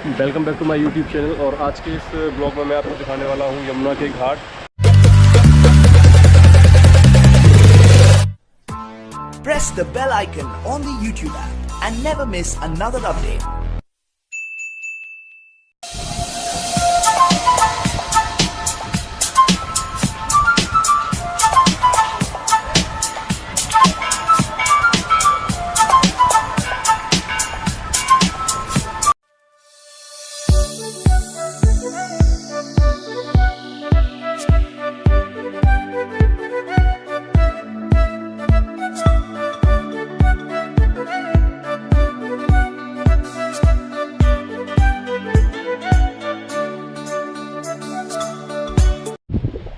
Welcome back to my YouTube channel. और आज के इस ब्लॉग में मैं आपको दिखाने वाला हूँ यमुना के घाट। Press the bell icon on the YouTube app and never miss another update.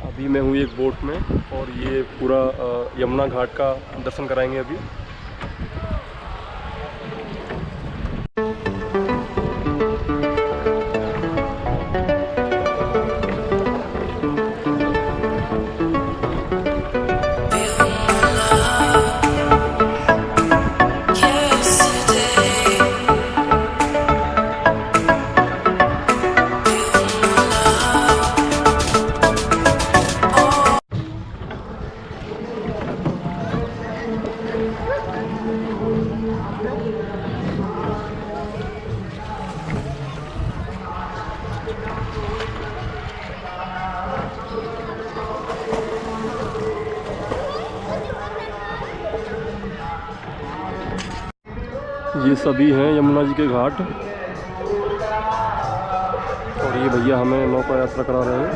अभी मैं हूँ एक बोट में और ये पूरा यमुना घाट का दर्शन कराएंगे अभी। ये सभी हैं यमुना जी के घाट और ये भैया हमें नौका यात्रा करा रहे हैं।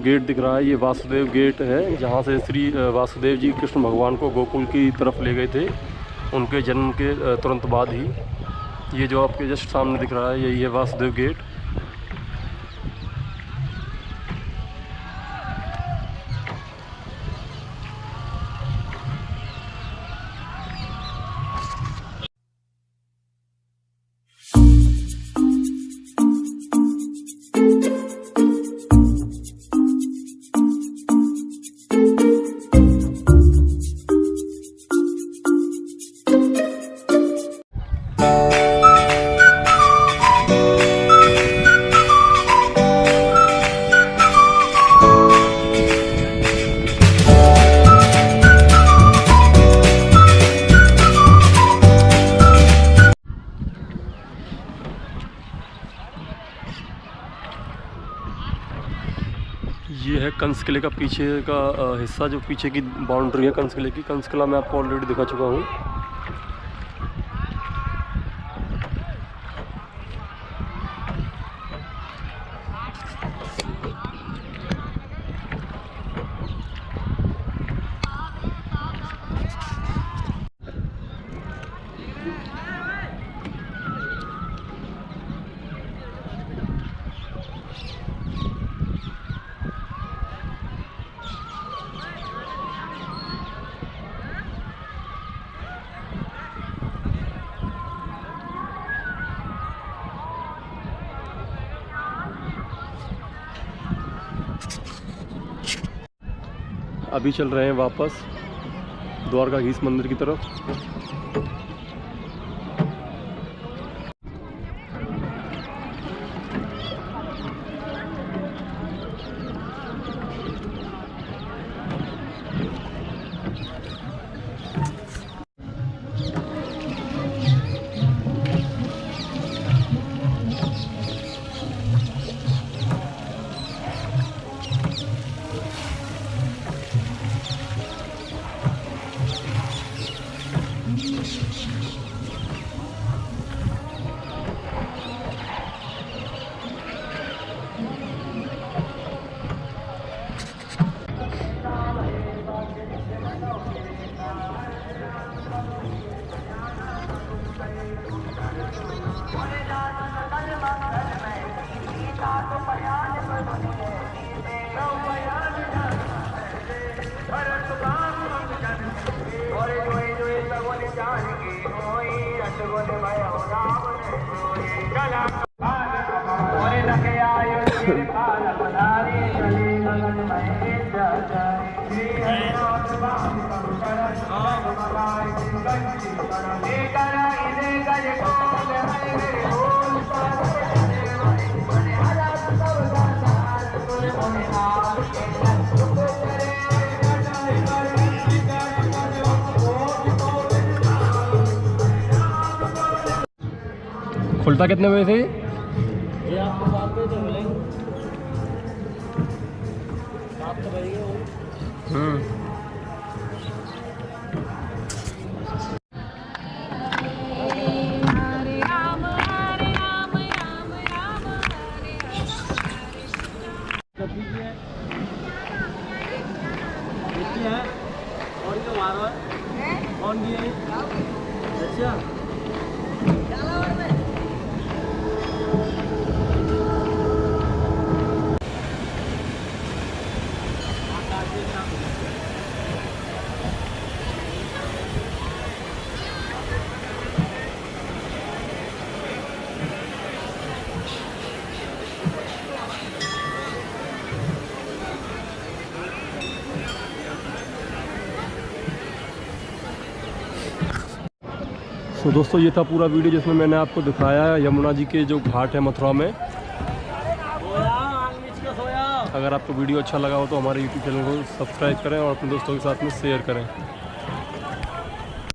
गेट दिख रहा है, ये वासुदेव गेट है, जहाँ से श्री वासुदेव जी कृष्ण भगवान को गोकुल की तरफ ले गए थे उनके जन्म के तुरंत बाद ही। ये जो आपके जस्ट सामने दिख रहा है यही है वासुदेव गेट। ये है कंस किले का पीछे का हिस्सा, जो पीछे की बाउंड्री है कंस किले की। कंस किला मैं आपको ऑलरेडी दिखा चुका हूँ। अभी चल रहे हैं वापस द्वारकाधीश मंदिर की तरफ। खुलता कितने बजे से? ये आपको 7 बजे तो मिलेंगे। 7 तो बजेंगे वो। अच्छा तो दोस्तों ये था पूरा वीडियो जिसमें मैंने आपको दिखाया है यमुना जी के जो घाट है मथुरा में। अगर आपको वीडियो अच्छा लगा हो तो हमारे YouTube चैनल को सब्सक्राइब करें और अपने दोस्तों के साथ में शेयर करें।